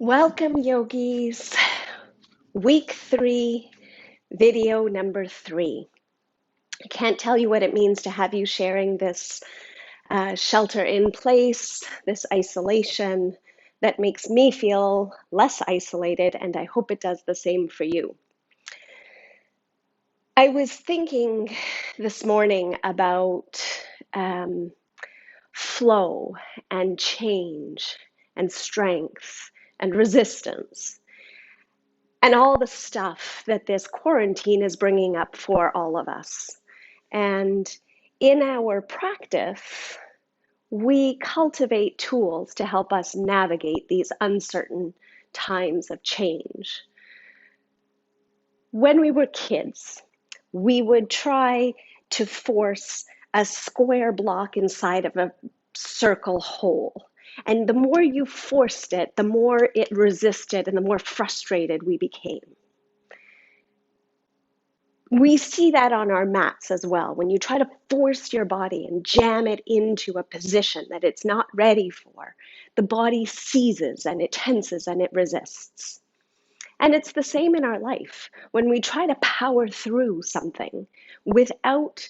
Welcome, yogis. Week 3, video number 3. I can't tell you what it means to have you sharing this shelter in place, this isolation that makes me feel less isolated, and I hope it does the same for you. I was thinking this morning about flow and change and strength and resistance, and all the stuff that this quarantine is bringing up for all of us. And in our practice, we cultivate tools to help us navigate these uncertain times of change. When we were kids, we would try to force a square block inside of a circle hole. And the more you forced it, the more it resisted and the more frustrated we became. We see that on our mats as well. When you try to force your body and jam it into a position that it's not ready for, the body seizes and it tenses and it resists. And it's the same in our life. When we try to power through something without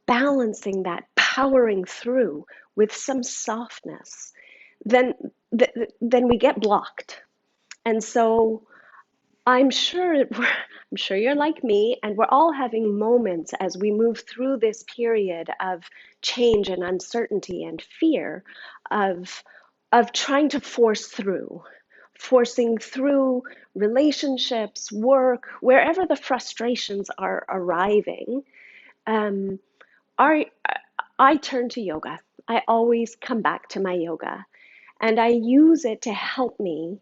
balancing that powering through with some softness, then we get blocked. And so I'm sure you're like me, and we're all having moments as we move through this period of change and uncertainty and fear of trying to forcing through relationships, work, wherever the frustrations are arriving. I turn to yoga. I always come back to my yoga, and I use it to help me.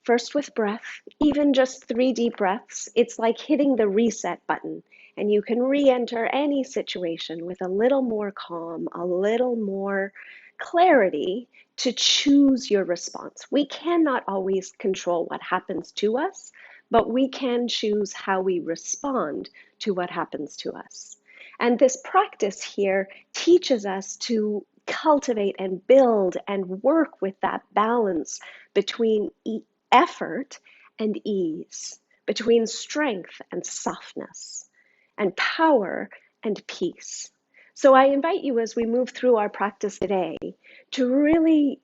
First with breath, even just 3 deep breaths, it's like hitting the reset button, and you can re-enter any situation with a little more calm, a little more clarity to choose your response. We cannot always control what happens to us, but we can choose how we respond to what happens to us. And this practice here teaches us to cultivate and build and work with that balance between effort and ease, between strength and softness, and power and peace. So I invite you, as we move through our practice today, to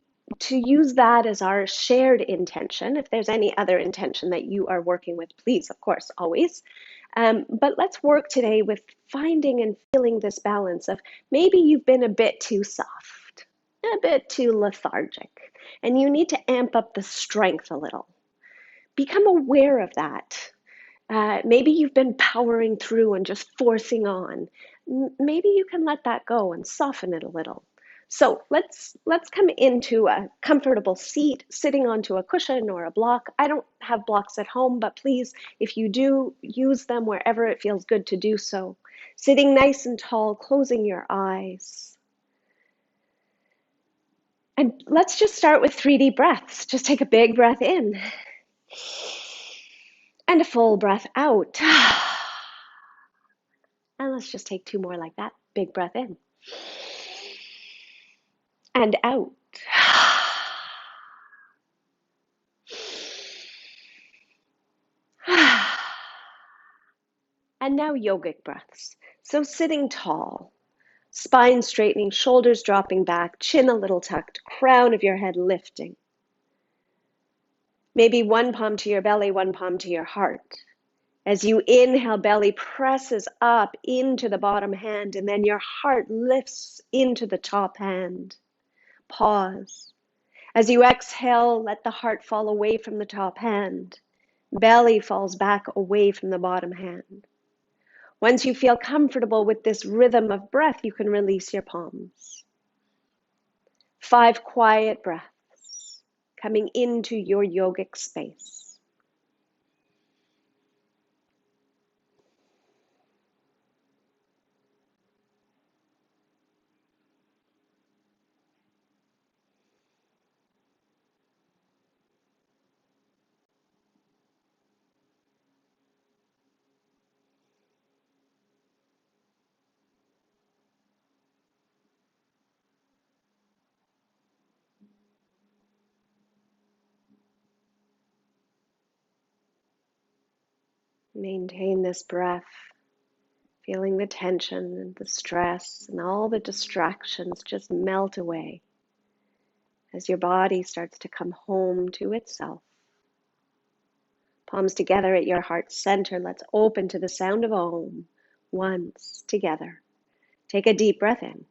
use that as our shared intention. If there's any other intention that you are working with, please, of course, always. But let's work today with finding and feeling this balance of maybe you've been a bit too soft, a bit too lethargic, and you need to amp up the strength a little. Become aware of that. Maybe you've been powering through and just forcing on. Maybe you can let that go and soften it a little. So let's come into a comfortable seat, sitting onto a cushion or a block. I don't have blocks at home, but please, if you do, use them wherever it feels good to do so. Sitting nice and tall, closing your eyes. And let's just start with 3 deep breaths. Just take a big breath in and a full breath out. And let's just take 2 more like that. Big breath in and out. And now yogic breaths. So sitting tall, spine straightening, shoulders dropping back, chin a little tucked, crown of your head lifting. Maybe one palm to your belly, one palm to your heart. As you inhale, belly presses up into the bottom hand, and then your heart lifts into the top hand. Pause. As you exhale, let the heart fall away from the top hand. Belly falls back away from the bottom hand. Once you feel comfortable with this rhythm of breath, you can release your palms. 5 quiet breaths coming into your yogic space. Maintain this breath, feeling the tension and the stress and all the distractions just melt away as your body starts to come home to itself. Palms together at your heart center. Let's open to the sound of Om once together. Take a deep breath in.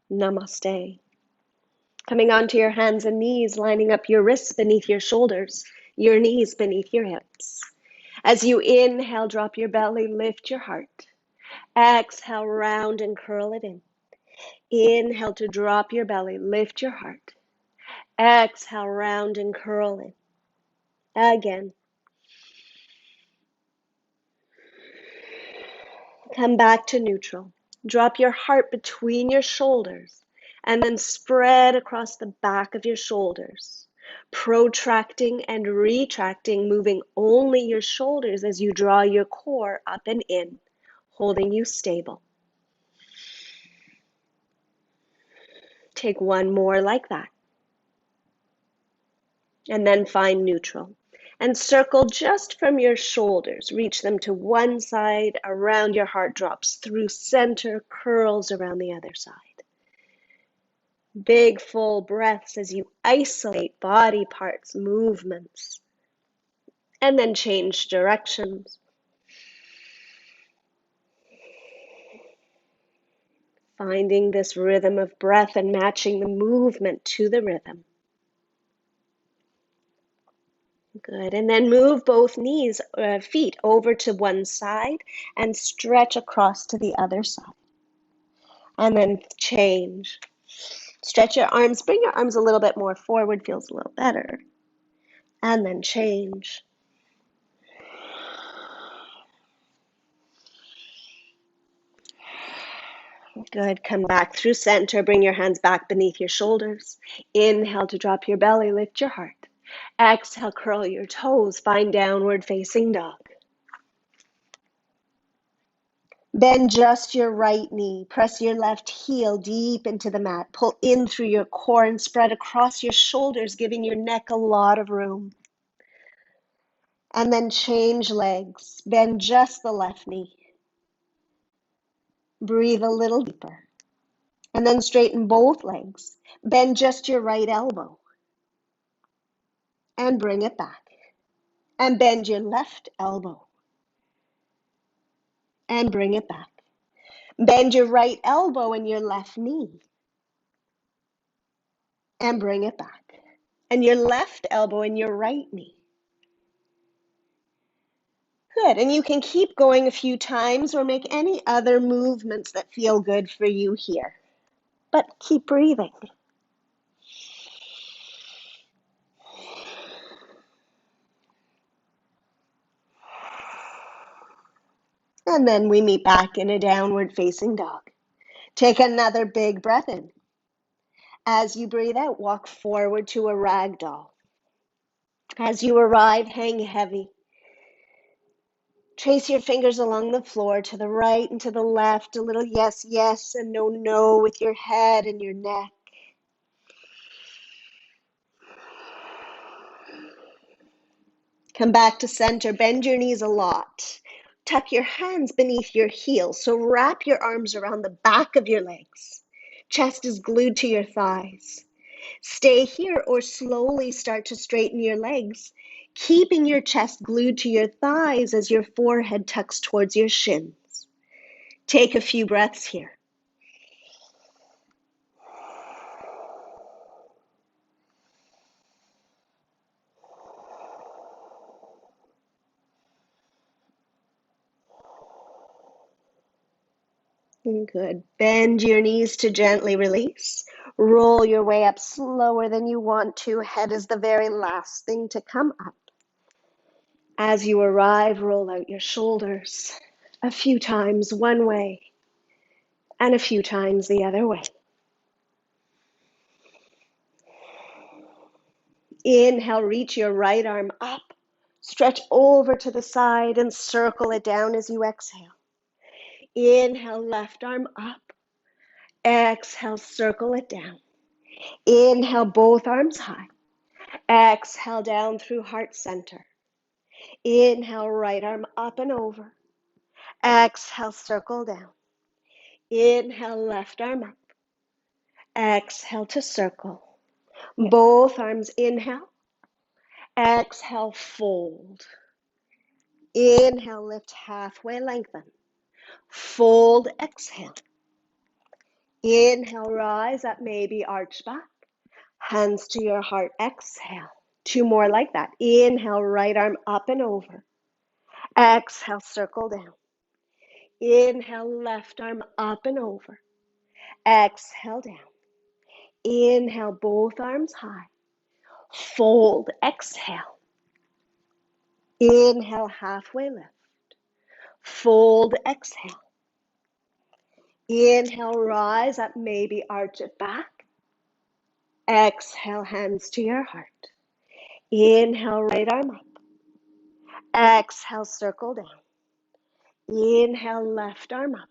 Namaste. Coming onto your hands and knees, lining up your wrists beneath your shoulders, your knees beneath your hips. As you inhale, drop your belly, lift your heart. Exhale, round and curl it in. Inhale to drop your belly, lift your heart. Exhale, round and curl in. Again. Come back to neutral. Drop your heart between your shoulders and then spread across the back of your shoulders, protracting and retracting, moving only your shoulders as you draw your core up and in, holding you stable. Take one more like that. And then find neutral. And circle just from your shoulders. Reach them to one side, around your heart drops, through center, curls around the other side. Big full breaths as you isolate body parts, movements, and then change directions. Finding this rhythm of breath and matching the movement to the rhythm. Good. And then move both feet over to one side and stretch across to the other side. And then change. Stretch your arms. Bring your arms a little bit more forward. Feels a little better. And then change. Good. Come back through center. Bring your hands back beneath your shoulders. Inhale to drop your belly. Lift your heart. Exhale, curl your toes. Find downward facing dog. Bend just your right knee. Press your left heel deep into the mat. Pull in through your core and spread across your shoulders, giving your neck a lot of room. And then change legs. Bend just the left knee. Breathe a little deeper. And then straighten both legs. Bend just your right elbow. And bring it back. And bend your left elbow. And bring it back. Bend your right elbow and your left knee. And bring it back. And your left elbow and your right knee. Good. And you can keep going a few times or make any other movements that feel good for you here. But keep breathing. And then we meet back in a downward facing dog. Take another big breath in. As you breathe out, walk forward to a rag doll. As you arrive, hang heavy. Trace your fingers along the floor to the right and to the left, a little yes, yes, and no, no with your head and your neck. Come back to center, bend your knees a lot. Tuck your hands beneath your heels, so wrap your arms around the back of your legs. Chest is glued to your thighs. Stay here or slowly start to straighten your legs, keeping your chest glued to your thighs as your forehead tucks towards your shins. Take a few breaths here. Good. Bend your knees to gently release. Roll your way up slower than you want to. Head is the very last thing to come up. As you arrive, roll out your shoulders a few times one way and a few times the other way. Inhale, reach your right arm up. Stretch over to the side and circle it down as you exhale. Inhale, left arm up. Exhale, circle it down. Inhale, both arms high. Exhale, down through heart center. Inhale, right arm up and over. Exhale, circle down. Inhale, left arm up. Exhale to circle. Both arms inhale. Exhale, fold. Inhale, lift halfway, lengthen. Fold, exhale. Inhale, rise up, maybe arch back. Hands to your heart, exhale. 2 more like that. Inhale, right arm up and over. Exhale, circle down. Inhale, left arm up and over. Exhale, down. Inhale, both arms high. Fold, exhale. Inhale, halfway lift. Fold, exhale. Inhale, rise up, maybe arch it back. Exhale, hands to your heart. Inhale, right arm up. Exhale, circle down. Inhale, left arm up.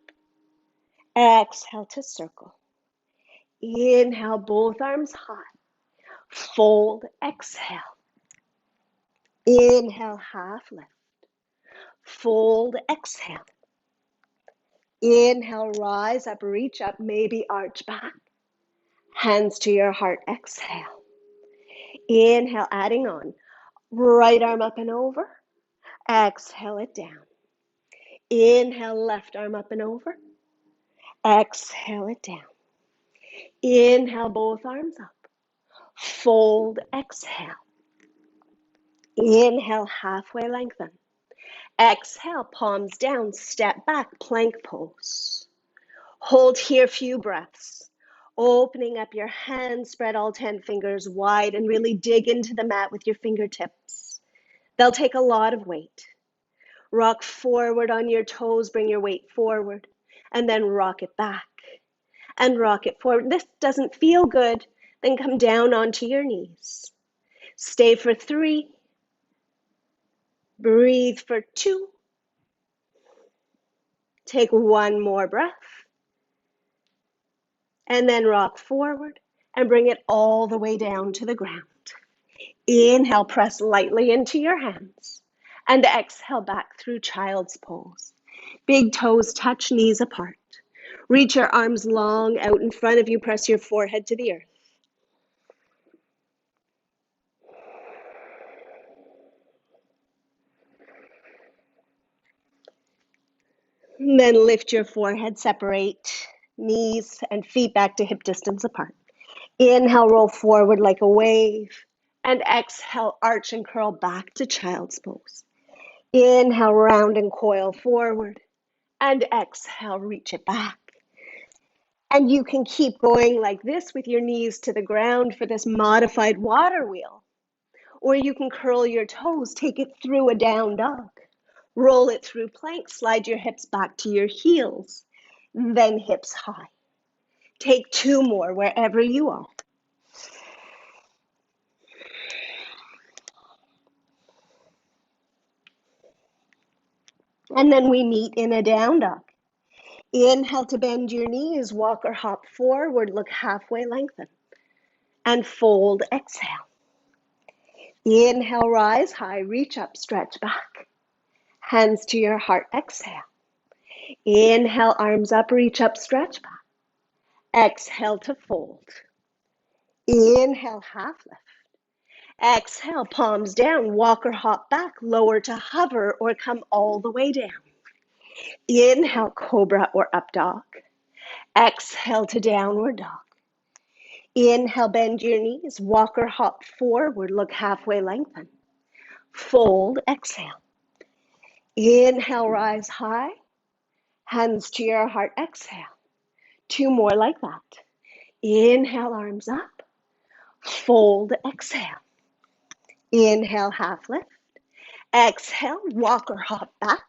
Exhale to circle. Inhale, both arms high. Fold, exhale. Inhale, half lift. Fold, exhale. Inhale, rise up, reach up, maybe arch back. Hands to your heart, exhale. Inhale, adding on. Right arm up and over. Exhale it down. Inhale, left arm up and over. Exhale it down. Inhale, both arms up. Fold, exhale. Inhale, halfway lengthen. Exhale, palms down, step back, plank pose. Hold here, few breaths. Opening up your hands, spread all 10 fingers wide and really dig into the mat with your fingertips. They'll take a lot of weight. Rock forward on your toes, bring your weight forward, and then rock it back and rock it forward. This doesn't feel good, then come down onto your knees. Stay for 3. Breathe for 2. Take 1 more breath. And then rock forward and bring it all the way down to the ground. Inhale, press lightly into your hands. And exhale back through child's pose. Big toes touch, knees apart. Reach your arms long out in front of you. Press your forehead to the earth. And then lift your forehead, separate knees and feet back to hip distance apart. Inhale, roll forward like a wave. And exhale, arch and curl back to child's pose. Inhale, round and coil forward. And exhale, reach it back. And you can keep going like this with your knees to the ground for this modified water wheel. Or you can curl your toes, take it through a down dog. Roll it through plank, slide your hips back to your heels, then hips high. Take 2 more wherever you are. And then we meet in a down dog. Inhale to bend your knees, walk or hop forward, look halfway, lengthen. And fold, exhale. Inhale, rise high, reach up, stretch back. Hands to your heart, exhale. Inhale, arms up, reach up, stretch back. Exhale to fold. Inhale, half lift. Exhale, palms down, walk or hop back, lower to hover or come all the way down. Inhale, cobra or up dog. Exhale to downward dog. Inhale, bend your knees, walk or hop forward, look halfway, lengthen. Fold, exhale. Inhale, rise high. Hands to your heart, exhale. 2 more like that. Inhale, arms up. Fold, exhale. Inhale, half lift. Exhale, walk or hop back.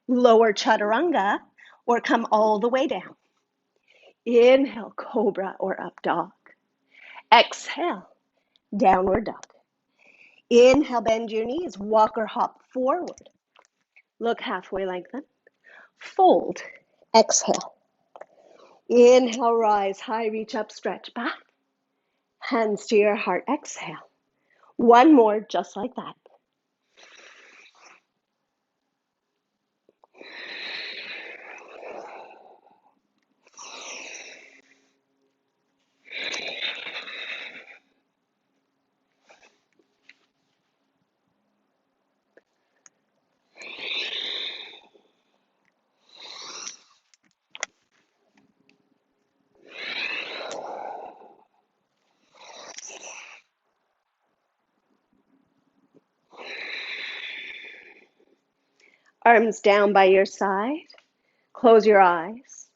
Lower chaturanga or come all the way down. Inhale, cobra or up dog. Exhale, downward dog. Inhale, bend your knees, walk or hop forward. Look halfway lengthen. Fold. Exhale. Inhale, rise high, reach up, stretch back. Hands to your heart. Exhale. One more, just like that. Arms down by your side. Close your eyes.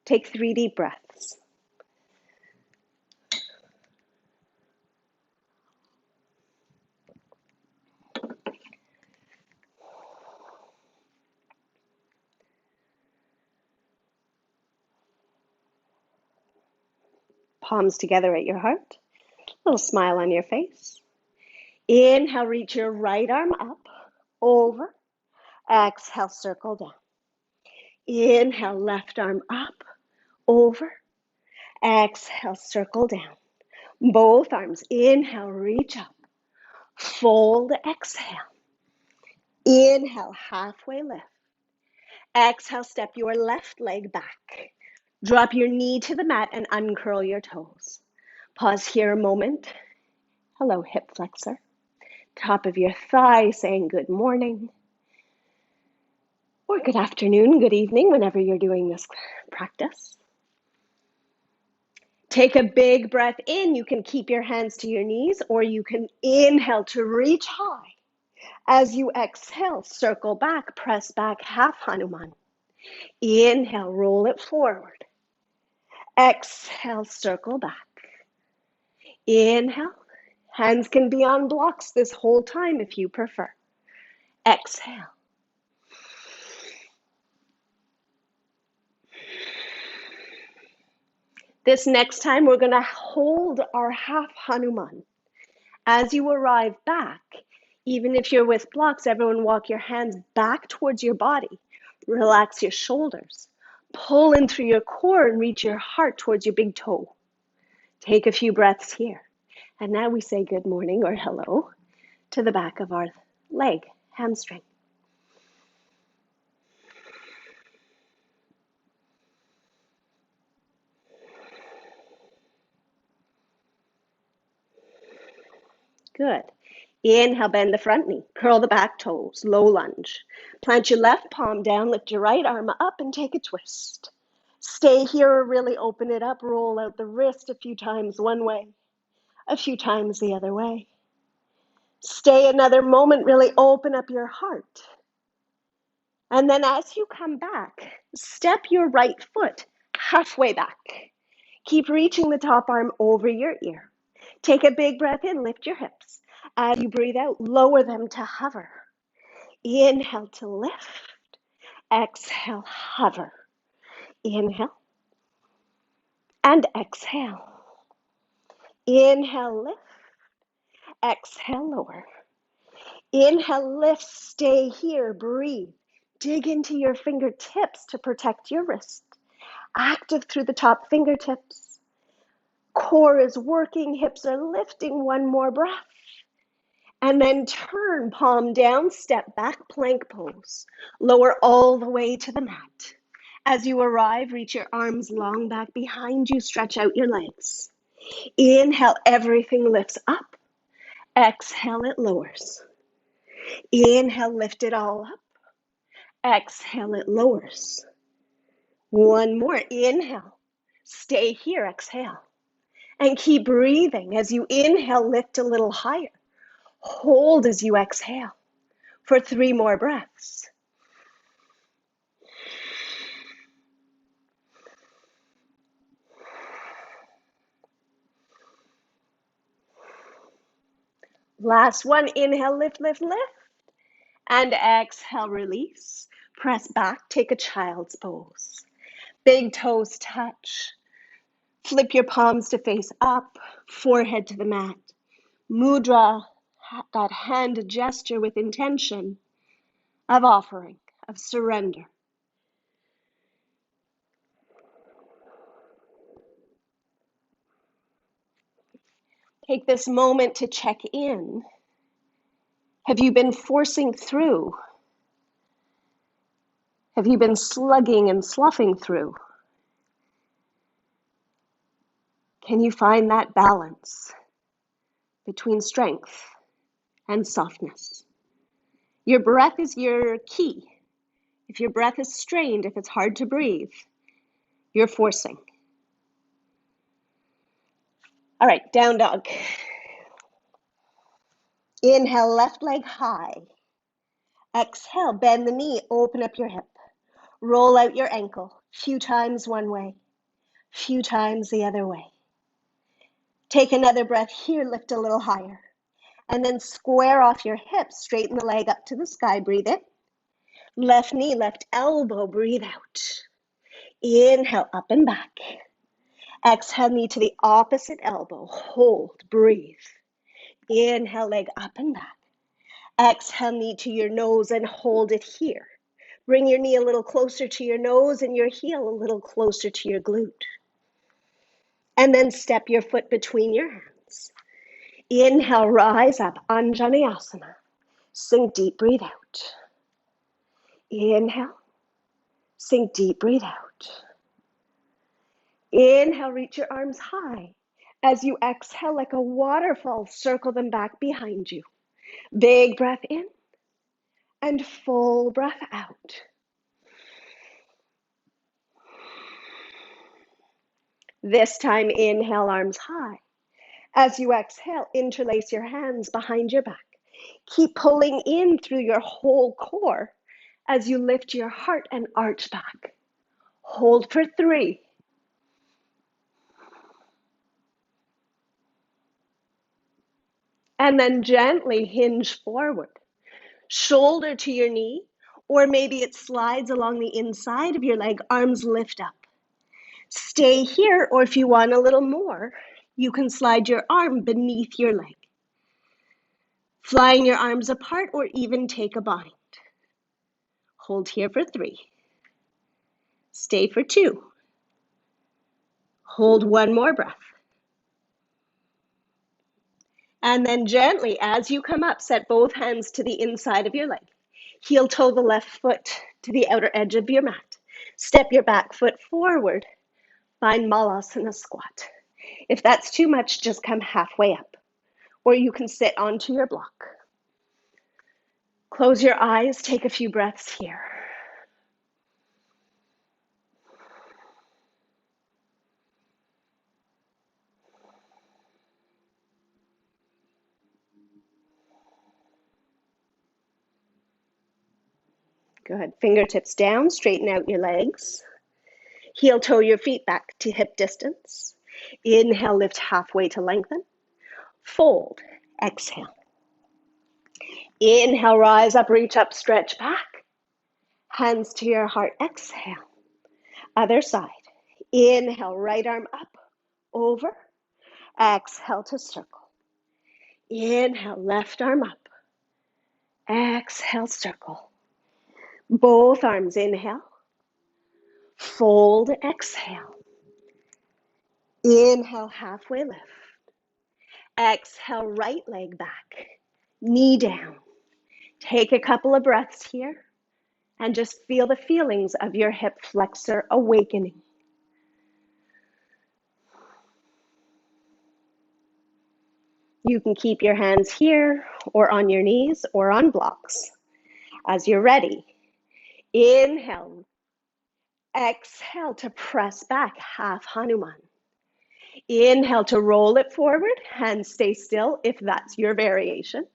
Take 3 deep breaths. Palms together at your heart. Little smile on your face. Inhale, reach your right arm up, over. Exhale, circle down. Inhale, left arm up, over. Exhale, circle down. Both arms. Inhale, reach up. Fold, exhale. Inhale, halfway lift. Exhale, step your left leg back. Drop your knee to the mat and uncurl your toes. Pause here a moment. Hello, hip flexor. Top of your thigh saying good morning. Or good afternoon, good evening, whenever you're doing this practice. Take a big breath in. You can keep your hands to your knees, or you can inhale to reach high. As you exhale, circle back, press back, half Hanuman. Inhale, roll it forward. Exhale, circle back. Inhale. Hands can be on blocks this whole time if you prefer. Exhale. This next time, we're going to hold our half Hanuman. As you arrive back, even if you're with blocks, everyone walk your hands back towards your body. Relax your shoulders. Pull in through your core and reach your heart towards your big toe. Take a few breaths here. And now we say good morning or hello to the back of our leg, hamstring. Good. Inhale, bend the front knee. Curl the back toes. Low lunge. Plant your left palm down. Lift your right arm up and take a twist. Stay here or really open it up. Roll out the wrist a few times one way, a few times the other way. Stay another moment. Really open up your heart. And then as you come back, step your right foot halfway back. Keep reaching the top arm over your ear. Take a big breath in, lift your hips. As you breathe out, lower them to hover. Inhale to lift. Exhale, hover. Inhale and exhale. Inhale, lift. Exhale, lower. Inhale, lift, stay here, breathe. Dig into your fingertips to protect your wrist. Active through the top fingertips. Core is working, hips are lifting. One more breath. And then turn, palm down, step back, plank pose. Lower all the way to the mat. As you arrive, reach your arms long back behind you, stretch out your legs. Inhale, everything lifts up. Exhale, it lowers. Inhale, lift it all up. Exhale, it lowers. One more, inhale. Stay here, exhale. And keep breathing. As you inhale, lift a little higher. Hold as you exhale for 3 more breaths. Last one, inhale, lift, lift, lift. And exhale, release. Press back, take a child's pose. Big toes touch. Flip your palms to face up, forehead to the mat. Mudra, that hand gesture with intention of offering, of surrender. Take this moment to check in. Have you been forcing through? Have you been slugging and sloughing through? Can you find that balance between strength and softness? Your breath is your key. If your breath is strained, if it's hard to breathe, you're forcing. All right, down dog. Inhale, left leg high. Exhale, bend the knee, open up your hip. Roll out your ankle, few times one way, few times the other way. Take another breath here, lift a little higher. And then square off your hips, straighten the leg up to the sky, breathe in. Left knee, left elbow, breathe out. Inhale, up and back. Exhale, knee to the opposite elbow, hold, breathe. Inhale, leg up and back. Exhale, knee to your nose and hold it here. Bring your knee a little closer to your nose and your heel a little closer to your glute. And then step your foot between your hands. Inhale, rise up, Anjaneyasana. Sink deep, breathe out. Inhale, sink deep, breathe out. Inhale, reach your arms high. As you exhale like a waterfall, circle them back behind you. Big breath in and full breath out. This time, inhale, arms high. As you exhale, interlace your hands behind your back. Keep pulling in through your whole core as you lift your heart and arch back. Hold for 3. And then gently hinge forward. Shoulder to your knee, or maybe it slides along the inside of your leg, arms lift up. Stay here, or if you want a little more, you can slide your arm beneath your leg. Flying your arms apart, or even take a bind. Hold here for 3. Stay for 2. Hold one more breath. And then gently, as you come up, set both hands to the inside of your leg. Heel toe the left foot to the outer edge of your mat. Step your back foot forward. Find Malasana squat. If that's too much, just come halfway up. Or you can sit onto your block. Close your eyes, take a few breaths here. Good. Fingertips down, straighten out your legs. Heel toe your feet back to hip distance. Inhale, lift halfway to lengthen. Fold, exhale. Inhale, rise up, reach up, stretch back. Hands to your heart, exhale. Other side. Inhale, right arm up, over. Exhale to circle. Inhale, left arm up. Exhale, circle. Both arms, inhale. Fold, exhale. Inhale, halfway lift. Exhale, right leg back. Knee down. Take a couple of breaths here and just feel the feelings of your hip flexor awakening. You can keep your hands here or on your knees or on blocks. As you're ready, inhale, exhale to press back, half Hanuman. Inhale to roll it forward, hands stay still if that's your variation,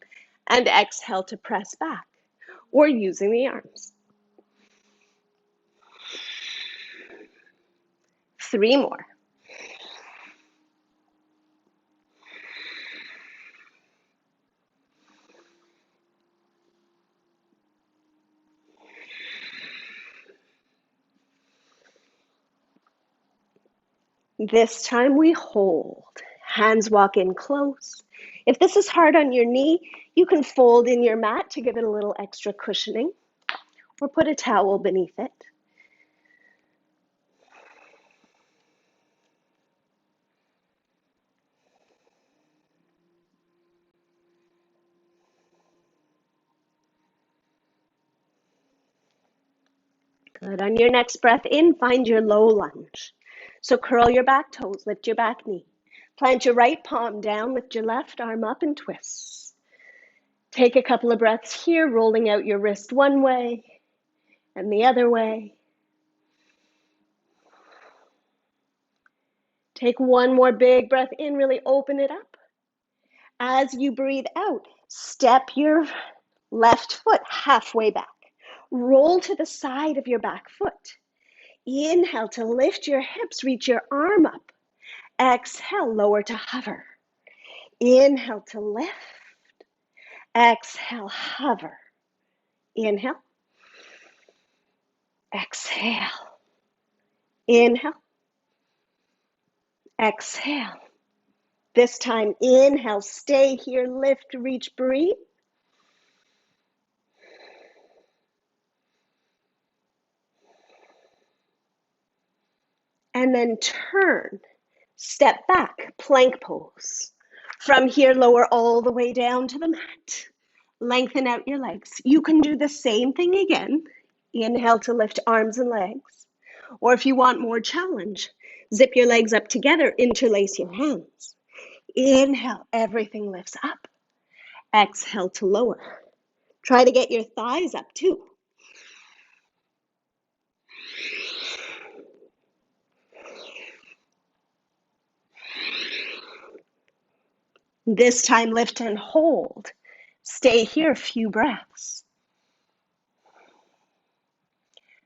and exhale to press back or using the arms. 3 more. This time we hold. Hands walk in close. If this is hard on your knee, you can fold in your mat to give it a little extra cushioning, or put a towel beneath it. Good. On your next breath in, find your low lunge. So curl your back toes, lift your back knee. Plant your right palm down, lift your left arm up and twist. Take a couple of breaths here, rolling out your wrist one way and the other way. Take one more big breath in, really open it up. As you breathe out, step your left foot halfway back. Roll to the side of your back foot. Inhale to lift your hips, reach your arm up. Exhale, lower to hover. Inhale to lift. Exhale, hover. Inhale. Exhale. Inhale. Exhale. This time, inhale, stay here, lift, reach, breathe. And then turn, step back, plank pose. From here, lower all the way down to the mat. Lengthen out your legs. You can do the same thing again. Inhale to lift arms and legs. Or if you want more challenge, zip your legs up together, interlace your hands. Inhale, everything lifts up. Exhale to lower. Try to get your thighs up too. This time, lift and hold. Stay here a few breaths.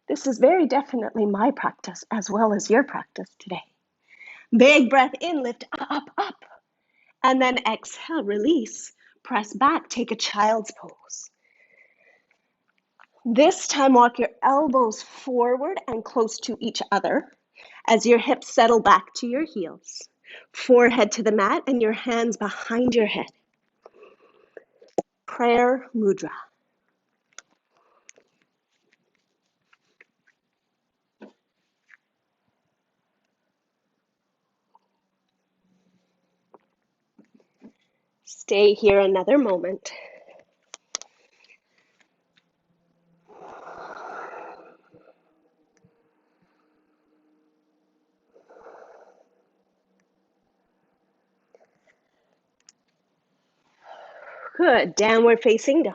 This is very definitely my practice as well as your practice today. Big breath in, lift up, up. And then exhale, release. Press back, take a child's pose. This time, walk your elbows forward and close to each other as your hips settle back to your heels. Forehead to the mat and your hands behind your head. Prayer mudra. Stay here another moment. Good. Downward facing dog.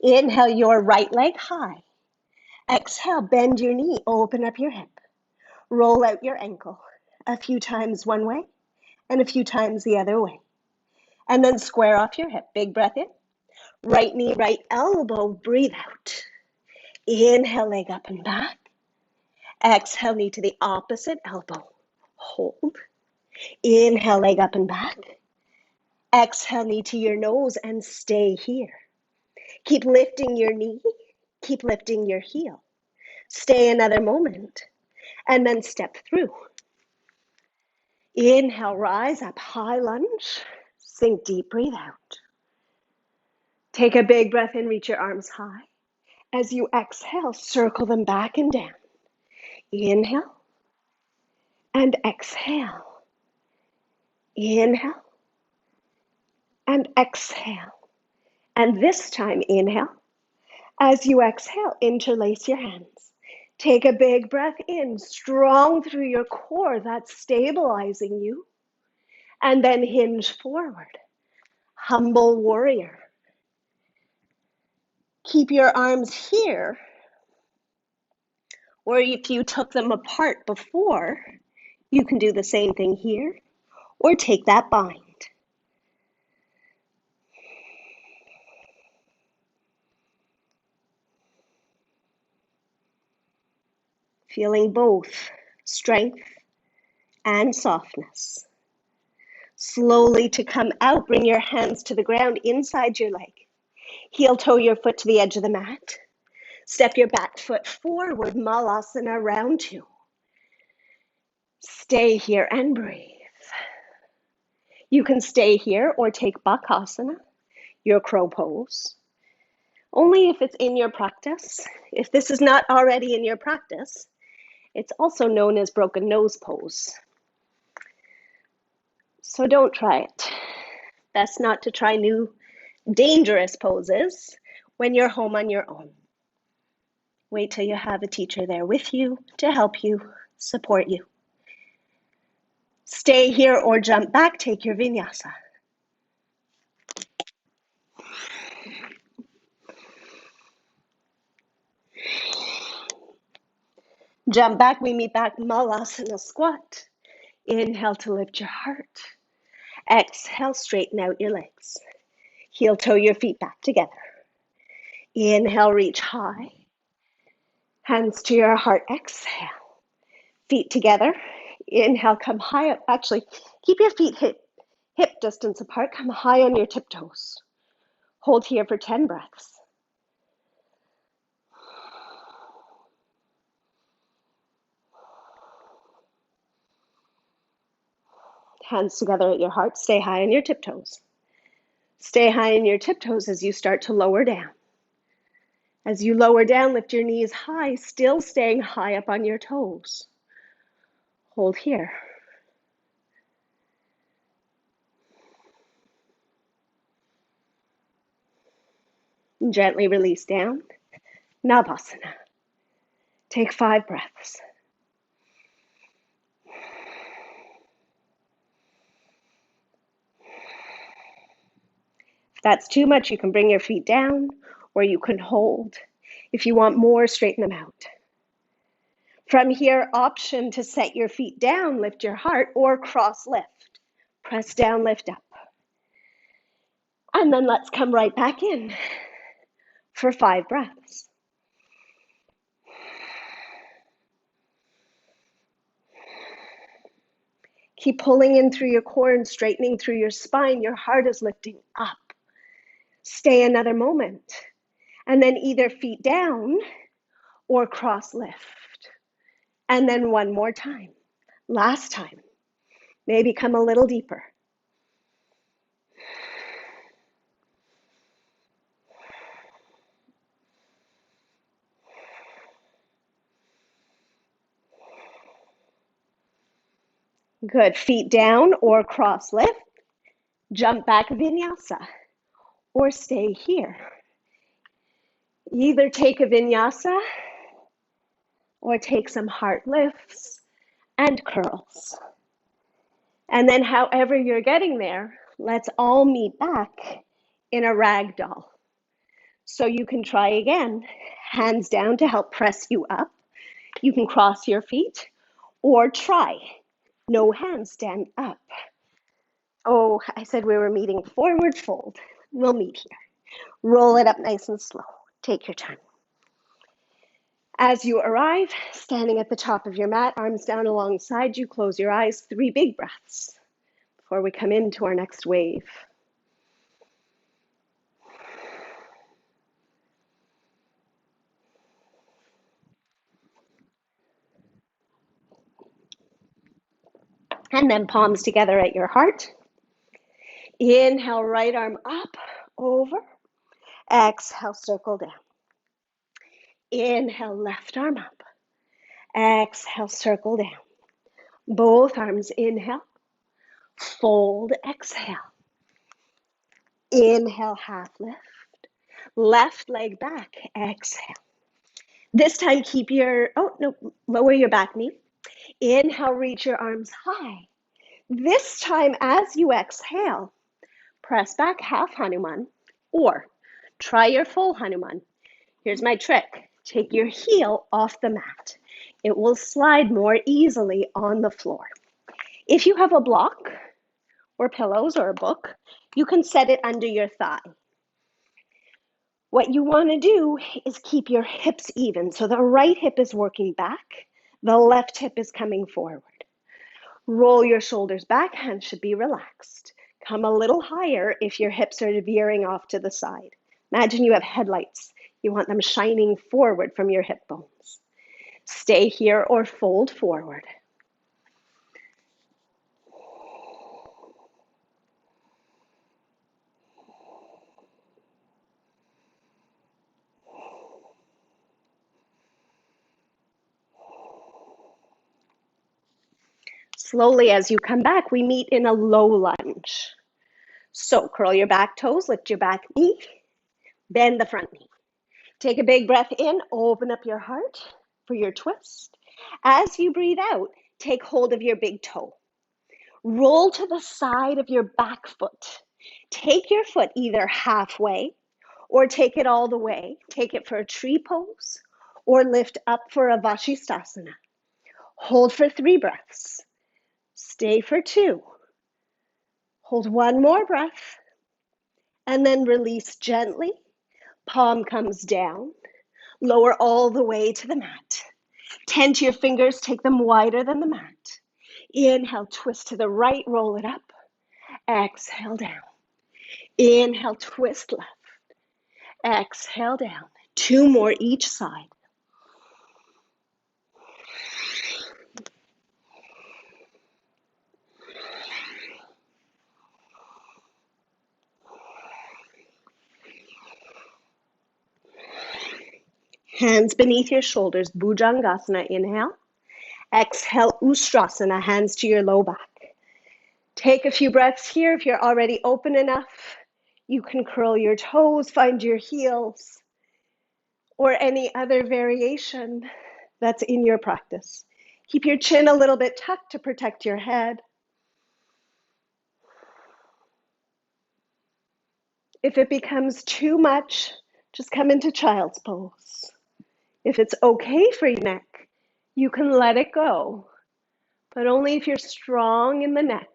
Inhale your right leg high. Exhale, bend your knee, open up your hip. Roll out your ankle. A few times one way and a few times the other way. And then square off your hip. Big breath in. Right knee, right elbow, breathe out. Inhale, leg up and back. Exhale, knee to the opposite elbow. Hold. Inhale, leg up and back. Exhale, knee to your nose and stay here. Keep lifting your knee. Keep lifting your heel. Stay another moment and then step through. Inhale, rise up, high lunge. Sink deep, breathe out. Take a big breath in, reach your arms high. As you exhale, circle them back and down. Inhale and exhale. Inhale and exhale. And this time, inhale. As you exhale, interlace your hands. Take a big breath in, strong through your core, that's stabilizing you. And then hinge forward. Humble warrior. Keep your arms here, or if you took them apart before, you can do the same thing here, or take that bind. Feeling both strength and softness. Slowly to come out, bring your hands to the ground inside your leg. Heel toe your foot to the edge of the mat. Step your back foot forward, Malasana round two. Stay here and breathe. You can stay here or take Bakasana, your crow pose. Only if it's in your practice. If this is not already in your practice, it's also known as broken nose pose. So don't try it. Best not to try new dangerous poses when you're home on your own. Wait till you have a teacher there with you to help you, support you. Stay here or jump back, take your vinyasa. Jump back, we meet back, Malasana squat. Inhale to lift your heart. Exhale, straighten out your legs. Heel toe your feet back together. Inhale, reach high. Hands to your heart, exhale. Feet together. Inhale, come high up. Actually, keep your feet hip distance apart. Come high on your tiptoes. Hold here for 10 breaths. Hands together at your heart. Stay high on your tiptoes. Stay high on your tiptoes as you start to lower down. As you lower down, lift your knees high, still staying high up on your toes. Hold here. Gently release down. Navasana. Take 5 breaths. If that's too much, you can bring your feet down or you can hold. If you want more, straighten them out. From here, option to set your feet down, lift your heart, or cross lift. Press down, lift up. And then let's come right back in for 5 breaths. Keep pulling in through your core and straightening through your spine. Your heart is lifting up. Stay another moment. And then either feet down or cross lift. And then one more time. Last time. Maybe come a little deeper. Good. Feet down or cross lift. Jump back vinyasa or stay here. Either take a vinyasa or take some heart lifts and curls. And then however you're getting there, let's all meet back in a ragdoll. So you can try again, hands down to help press you up. You can cross your feet or try. No hands, stand up. Oh, I said we were meeting forward fold. We'll meet here. Roll it up nice and slow. Take your time. As you arrive, standing at the top of your mat, arms down alongside you, close your eyes, 3 big breaths before we come into our next wave. And then palms together at your heart. Inhale, right arm up, over. Exhale, circle down. Inhale, left arm up. Exhale, circle down. Both arms, inhale. Fold, exhale. Inhale, half lift. Left leg back, exhale. This time, lower your back knee. Inhale, reach your arms high. This time, as you exhale, press back half Hanuman or try your full Hanuman. Here's my trick. Take your heel off the mat. It will slide more easily on the floor. If you have a block or pillows or a book, you can set it under your thigh. What you want to do is keep your hips even. So the right hip is working back, the left hip is coming forward. Roll your shoulders back, hands should be relaxed. Come a little higher if your hips are veering off to the side. Imagine you have headlights. You want them shining forward from your hip bones. Stay here or fold forward. Slowly as you come back, we meet in a low lunge. So curl your back toes, lift your back knee, bend the front knee. Take a big breath in, open up your heart for your twist. As you breathe out, take hold of your big toe. Roll to the side of your back foot. Take your foot either halfway or take it all the way. Take it for a tree pose or lift up for a Vashisthasana. Hold for 3 breaths. Stay for 2. Hold 1 more breath and then release gently. Palm comes down. Lower all the way to the mat. Tend to your fingers, take them wider than the mat. Inhale, twist to the right, roll it up. Exhale down. Inhale, twist left. Exhale down. 2 more each side. Hands beneath your shoulders, Bhujangasana, inhale. Exhale, Ustrasana, hands to your low back. Take a few breaths here. If you're already open enough, you can curl your toes, find your heels, or any other variation that's in your practice. Keep your chin a little bit tucked to protect your head. If it becomes too much, just come into child's pose. If it's okay for your neck, you can let it go, but only if you're strong in the neck.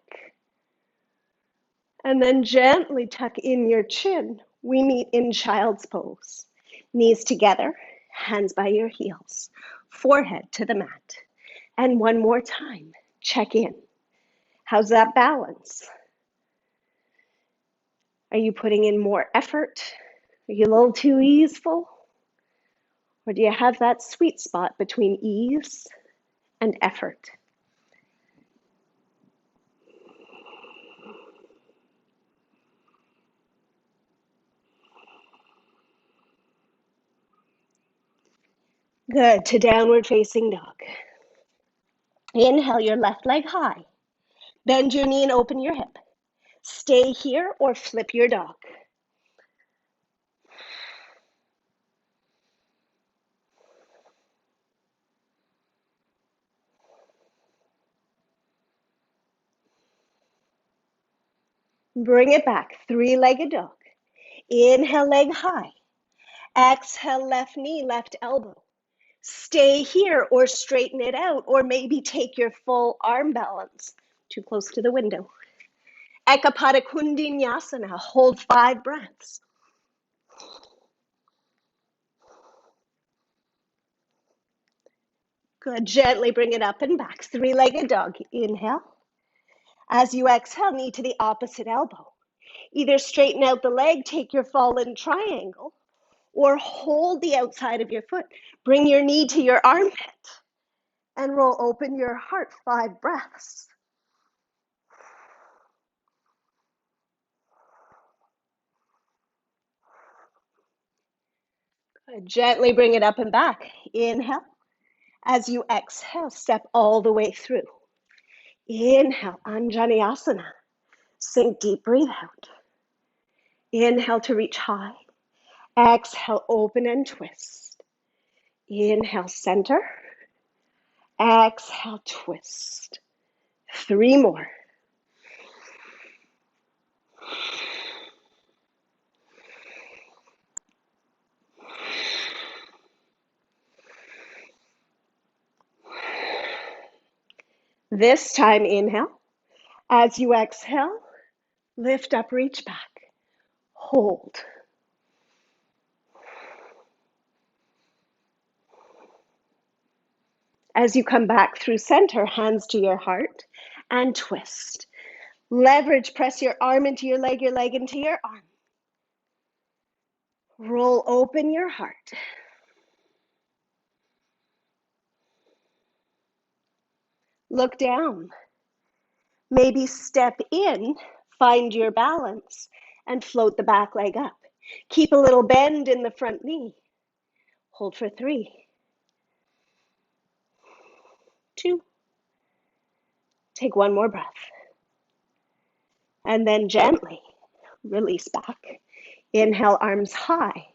And then gently tuck in your chin. We meet in child's pose. Knees together, hands by your heels, forehead to the mat. And one more time, check in. How's that balance? Are you putting in more effort? Are you a little too easeful? Or do you have that sweet spot between ease and effort? Good, to downward facing dog. Inhale your left leg high. Bend your knee and open your hip. Stay here or flip your dog. Bring it back, 3-legged dog. Inhale, leg high. Exhale, left knee, left elbow. Stay here or straighten it out, or maybe take your full arm balance. Too close to the window. Ekapada Kundinyasana, hold 5 breaths. Good, gently bring it up and back. 3-legged dog, inhale. As you exhale, knee to the opposite elbow. Either straighten out the leg, take your fallen triangle, or hold the outside of your foot. Bring your knee to your armpit and roll open your heart, 5 breaths. Good. Gently bring it up and back. Inhale. As you exhale, step all the way through. Inhale, Anjaneyasana. Sink deep, breathe out. Inhale to reach high. Exhale, open and twist. Inhale, center. Exhale, twist. 3 more. This time, inhale. As you exhale, lift up, reach back. Hold. As you come back through center, hands to your heart, and twist. Leverage, press your arm into your leg into your arm. Roll open your heart. Look down. Maybe step in, find your balance, and float the back leg up. Keep a little bend in the front knee. Hold for 3, 2, Take one more breath. And then gently release back. Inhale, arms high.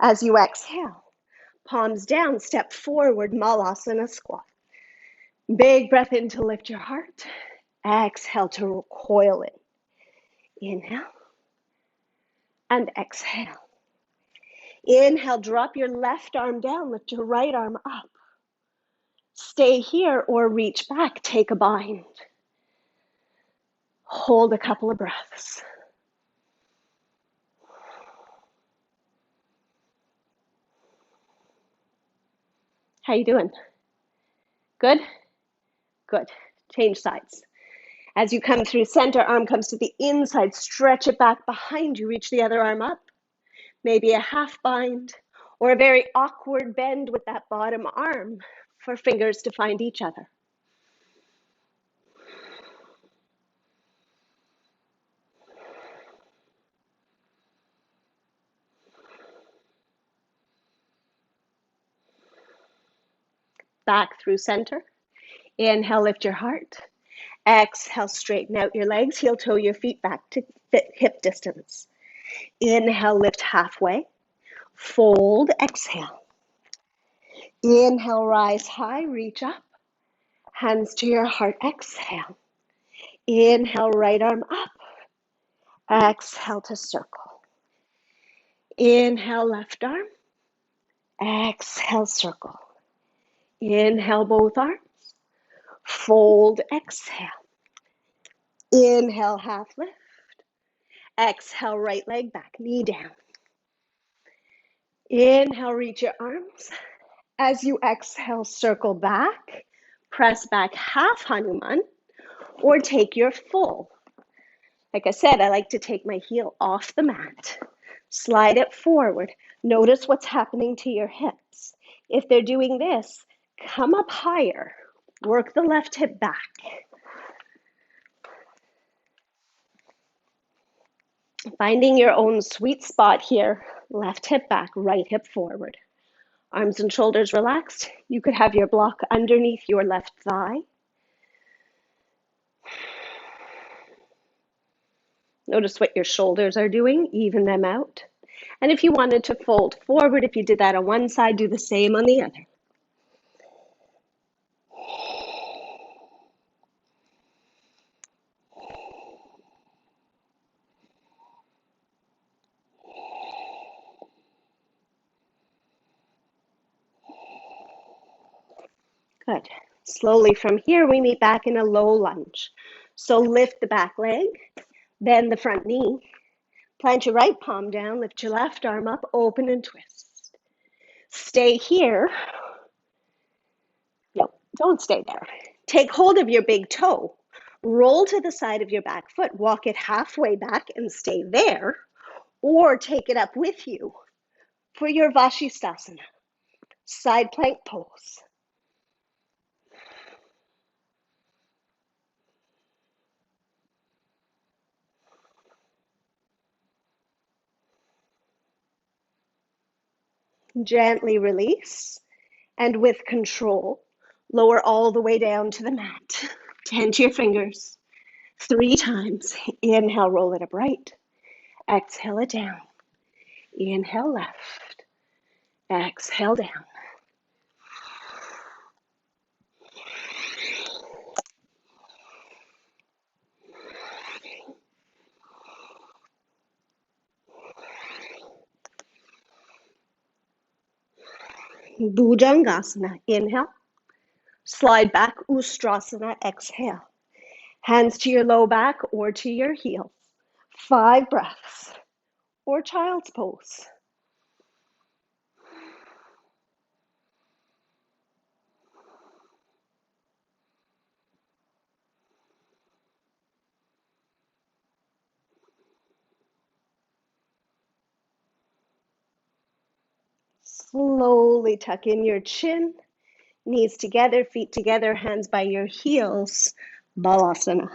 As you exhale, palms down, step forward, Malasana squat. Big breath in to lift your heart. Exhale to coil it. Inhale and exhale. Inhale, drop your left arm down, lift your right arm up. Stay here or reach back, take a bind. Hold a couple of breaths. How you doing? Good? Good. Change sides. As you come through center, arm comes to the inside, stretch it back behind you, reach the other arm up. Maybe a half bind or a very awkward bend with that bottom arm for fingers to find each other. Back through center. Inhale, lift your heart. Exhale, straighten out your legs, heel toe your feet back to hip distance. Inhale, lift halfway. Fold, exhale. Inhale, rise high, reach up. Hands to your heart, exhale. Inhale, right arm up. Exhale to circle. Inhale, left arm. Exhale, circle. Inhale, both arms. Fold, exhale. Inhale, half lift. Exhale, right leg back, knee down. Inhale, reach your arms. As you exhale, circle back. Press back half Hanuman or take your full. Like I said, I like to take my heel off the mat. Slide it forward. Notice what's happening to your hips. If they're doing this, come up higher. Work the left hip back. Finding your own sweet spot here. Left hip back, right hip forward. Arms and shoulders relaxed. You could have your block underneath your left thigh. Notice what your shoulders are doing, even them out. And if you wanted to fold forward, if you did that on one side, do the same on the other. Good. Slowly from here, we meet back in a low lunge. So lift the back leg, bend the front knee, plant your right palm down, lift your left arm up, open and twist. Stay here. No, don't stay there. Take hold of your big toe. Roll to the side of your back foot. Walk it halfway back and stay there. Or take it up with you for your Vashisthasana, side plank pose. Gently release, and with control, lower all the way down to the mat. Tend to your fingers. 3 times. Inhale, roll it up right. Exhale it down. Inhale, left. Exhale, down. Bhujangasana. Inhale. Slide back. Ustrasana. Exhale. Hands to your low back or to your heels. 5 breaths. Or child's pose. Slowly tuck in your chin. Knees together, feet together, hands by your heels. Balasana.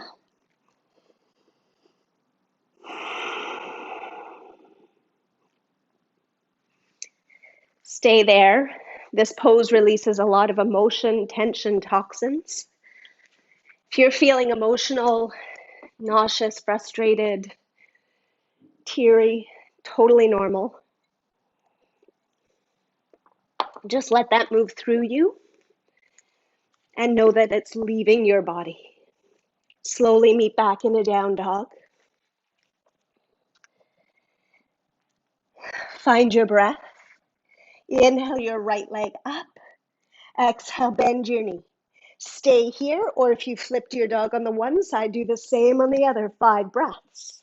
Stay there. This pose releases a lot of emotion, tension, toxins. If you're feeling emotional, nauseous, frustrated, teary, totally normal. Just let that move through you and know that it's leaving your body. Slowly meet back in a down dog. Find your breath. Inhale your right leg up. Exhale, bend your knee. Stay here, or if you flipped your dog on the one side, do the same on the other. 5 breaths.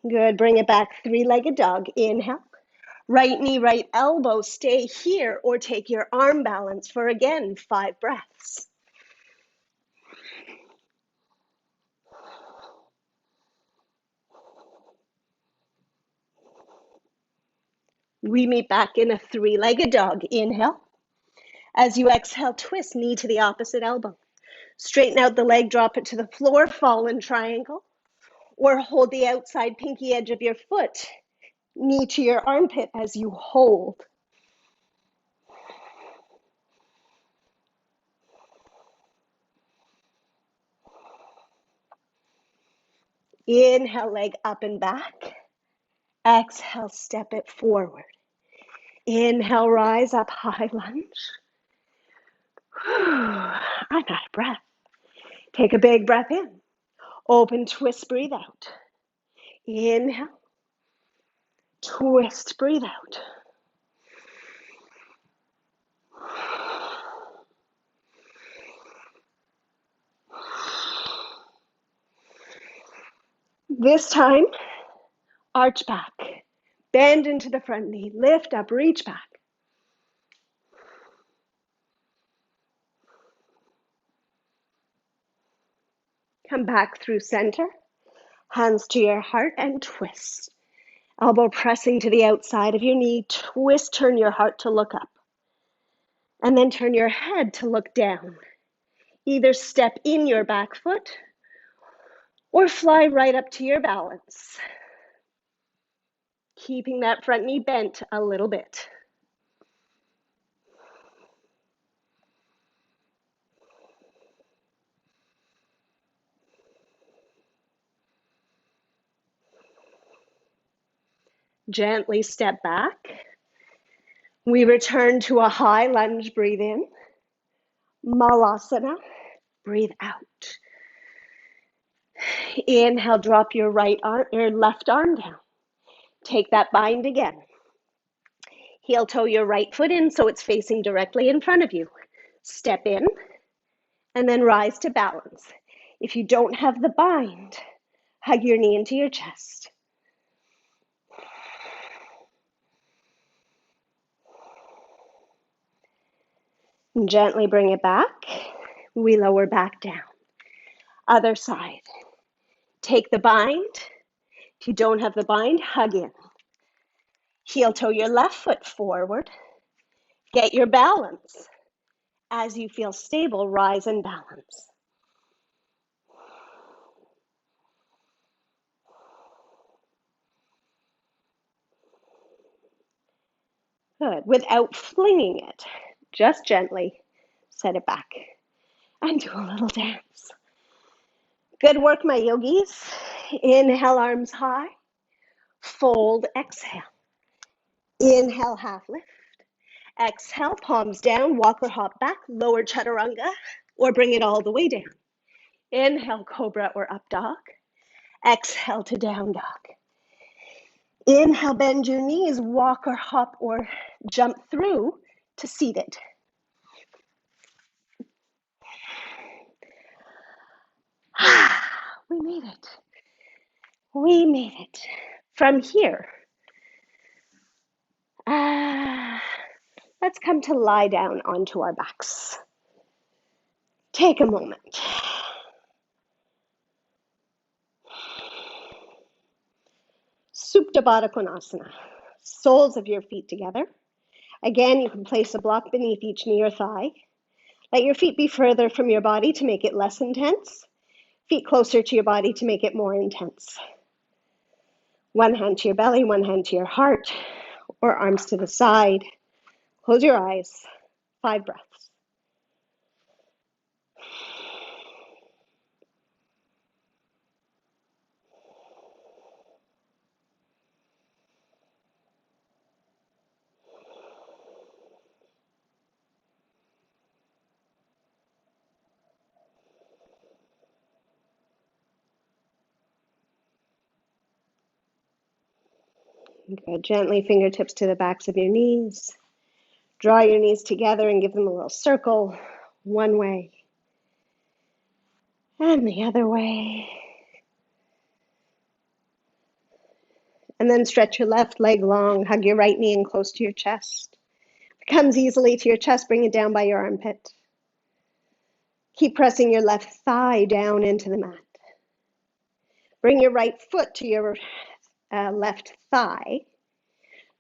Good. Bring it back. 3-legged dog. Inhale. Right knee, right elbow. Stay here, or take your arm balance for, again, 5 breaths. We meet back in a 3-legged dog. Inhale. As you exhale, twist knee to the opposite elbow. Straighten out the leg, drop it to the floor, fall in triangle, or hold the outside pinky edge of your foot, knee to your armpit as you hold. Inhale, leg up and back. Exhale, step it forward. Inhale, rise up, high lunge. I'm out of breath. Take a big breath in. Open, twist, breathe out. Inhale. Twist, breathe out. This time, arch back. Bend into the front knee. Lift up, reach back. Come back through center. Hands to your heart and twist. Elbow pressing to the outside of your knee. Twist, turn your heart to look up. And then turn your head to look down. Either step in your back foot or fly right up to your balance. Keeping that front knee bent a little bit. Gently step back. We return to a high lunge, breathe in. Malasana, breathe out. Inhale, drop your left arm down. Take that bind again. Heel toe your right foot in so it's facing directly in front of you. Step in and then rise to balance. If you don't have the bind, hug your knee into your chest. And gently bring it back. We lower back down. Other side. Take the bind. If you don't have the bind, hug in. Heel toe your left foot forward. Get your balance. As you feel stable, rise and balance. Good. Without flinging it, just gently set it back and do a little dance. Good work, my yogis. Inhale, arms high. Fold, exhale. Inhale, half lift. Exhale, palms down, walk or hop back, lower chaturanga, or bring it all the way down. Inhale, cobra or up dog. Exhale to down dog. Inhale, bend your knees, walk or hop or jump through to seated. We made it. We made it. From here, let's come to lie down onto our backs. Take a moment. Supta Baddha Konasana. Soles of your feet together. Again, you can place a block beneath each knee or thigh. Let your feet be further from your body to make it less intense. Feet closer to your body to make it more intense. One hand to your belly, one hand to your heart, or arms to the side. Close your eyes. 5 breaths. Good. Gently, fingertips to the backs of your knees. Draw your knees together and give them a little circle. One way and the other way. And then stretch your left leg long. Hug your right knee in close to your chest. If it comes easily to your chest, bring it down by your armpit. Keep pressing your left thigh down into the mat. Bring your right foot to your left thigh.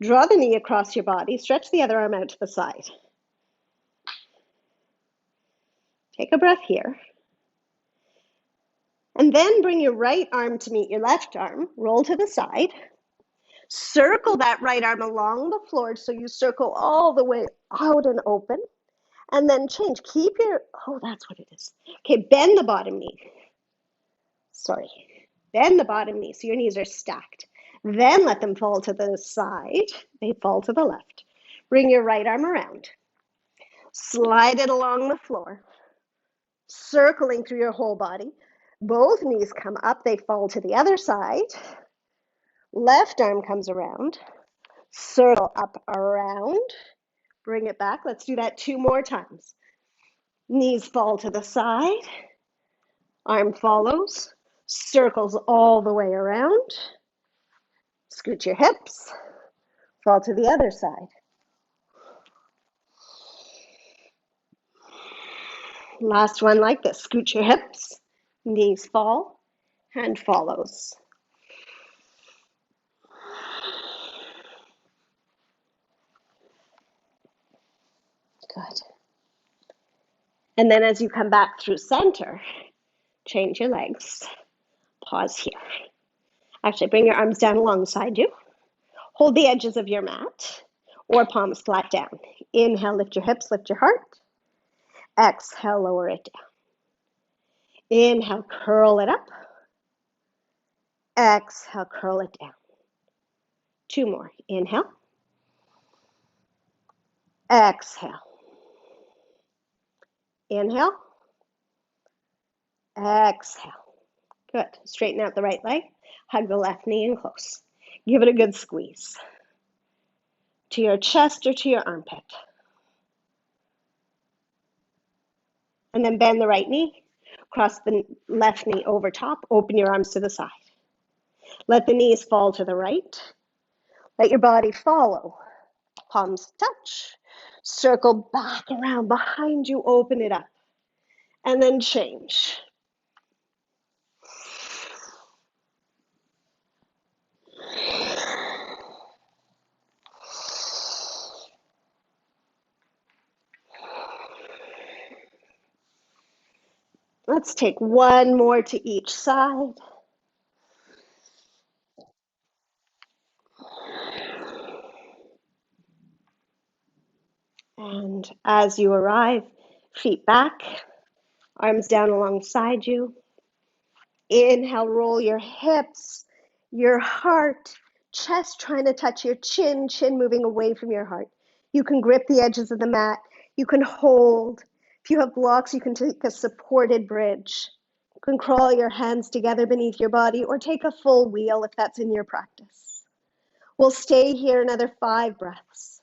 Draw the knee across your body. Stretch the other arm out to the side. Take a breath here. And then bring your right arm to meet your left arm. Roll to the side. Circle that right arm along the floor so you circle all the way out and open. And then change. Keep your, oh, that's what it is. Okay, bend the bottom knee. Sorry. Bend the bottom knee so your knees are stacked. Then let them fall to the side. They fall to the left. Bring your right arm around. Slide it along the floor, circling through your whole body. Both knees come up. They fall to the other side. Left arm comes around. Circle up around. Bring it back. Let's do that 2 more times. Knees fall to the side. Arm follows. Circles all the way around. Scoot your hips. Fall to the other side. Last one like this. Scoot your hips. Knees fall. Hand follows. Good. And then as you come back through center, change your legs. Pause here. Actually, bring your arms down alongside you. Hold the edges of your mat or palms flat down. Inhale, lift your hips, lift your heart. Exhale, lower it down. Inhale, curl it up. Exhale, curl it down. 2 more. Inhale. Exhale. Inhale. Exhale. Good. Straighten out the right leg. Hug the left knee in close. Give it a good squeeze to your chest or to your armpit. And then bend the right knee. Cross the left knee over top. Open your arms to the side. Let the knees fall to the right. Let your body follow. Palms touch. Circle back around behind you. Open it up. And then change. Let's take 1 more to each side. And as you arrive, feet back, arms down alongside you. Inhale, roll your hips, your heart, chest trying to touch your chin, chin moving away from your heart. You can grip the edges of the mat. You can hold. If you have blocks, you can take a supported bridge. You can crawl your hands together beneath your body or take a full wheel if that's in your practice. We'll stay here another 5 breaths.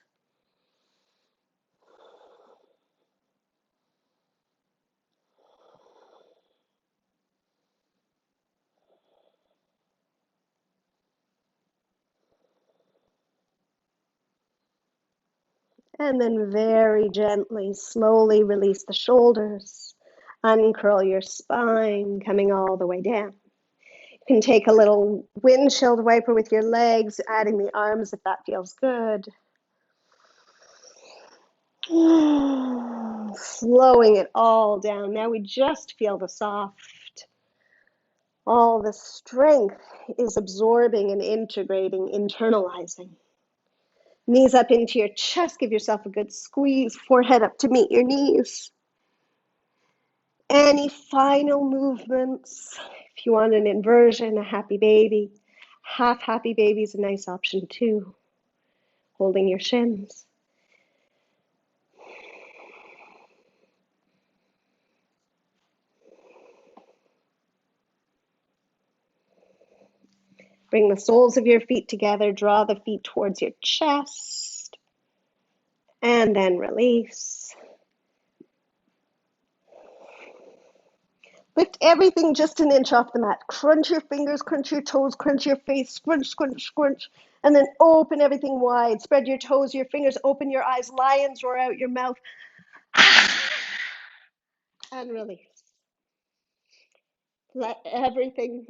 And then very gently, slowly release the shoulders. Uncurl your spine, coming all the way down. You can take a little windshield wiper with your legs, adding the arms if that feels good. Slowing it all down. Now we just feel the soft All the strength is absorbing and integrating, internalizing. Knees up into your chest. Give yourself a good squeeze. Forehead up to meet your knees. Any final movements? If you want an inversion, a happy baby. Half happy baby is a nice option too. Holding your shins. Bring the soles of your feet together. Draw the feet towards your chest. And then release. Lift everything just an inch off the mat. Crunch your fingers, crunch your toes, crunch your face, scrunch, scrunch, scrunch. And then open everything wide. Spread your toes, your fingers, open your eyes. Lion's roar out your mouth. And release. Let everything,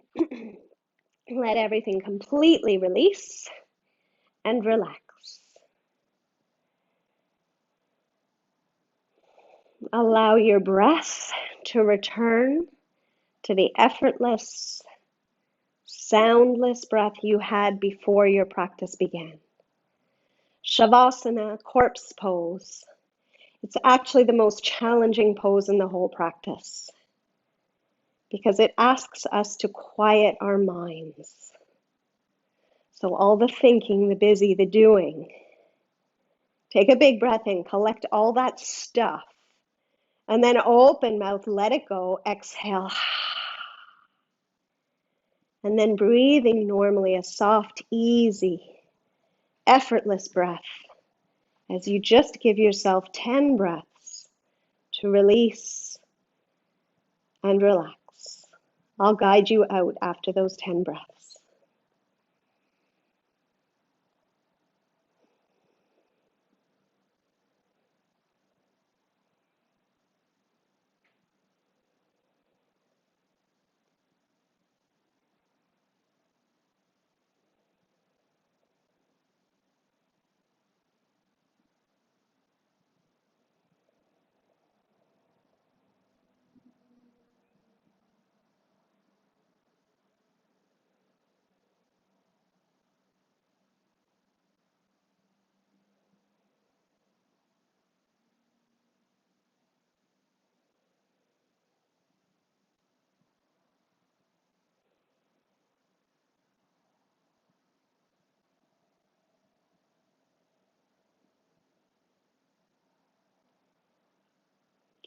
let everything completely release and relax. Allow your breath to return to the effortless, soundless breath you had before your practice began. Shavasana, corpse pose. It's actually the most challenging pose in the whole practice because it asks us to quiet our minds. So all the thinking, the busy, the doing, take a big breath in, collect all that stuff, and then open mouth, let it go, exhale. And then breathing normally, a soft, easy, effortless breath as you just give yourself 10 breaths to release and relax. I'll guide you out after those 10 breaths.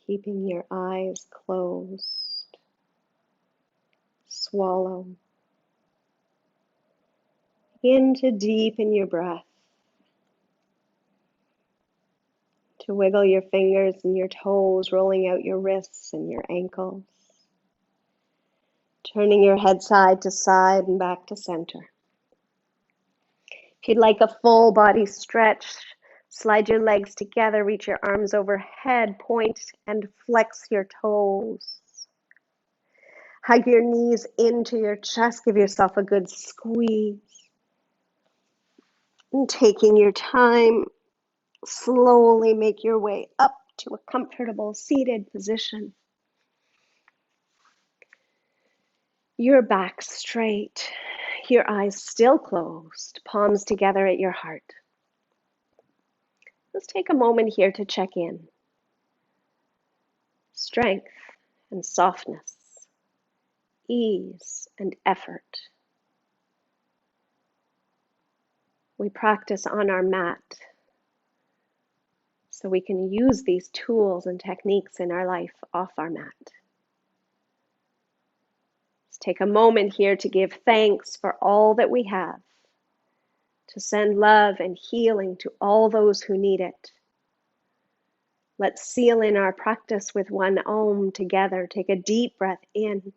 Keeping your eyes closed. Swallow. Begin to deepen your breath. To wiggle your fingers and your toes, rolling out your wrists and your ankles. Turning your head side to side and back to center. If you'd like a full body stretch, slide your legs together, reach your arms overhead, point and flex your toes. Hug your knees into your chest, give yourself a good squeeze. And taking your time, slowly make your way up to a comfortable seated position. Your back straight, your eyes still closed, palms together at your heart. Let's take a moment here to check in. Strength and softness, ease and effort. We practice on our mat so we can use these tools and techniques in our life off our mat. Let's take a moment here to give thanks for all that we have, to send love and healing to all those who need it. Let's seal in our practice with one Om together. Take a deep breath in.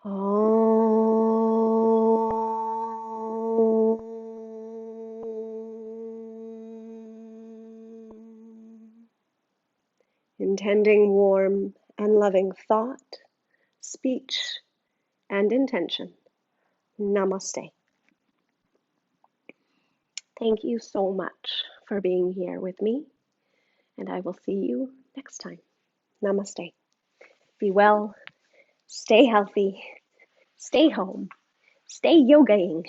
Om. Intending warm and loving thought, speech, and intention. Namaste. Thank you so much for being here with me, and I will see you next time. Namaste. Be well, Stay healthy, stay home, stay yogaing.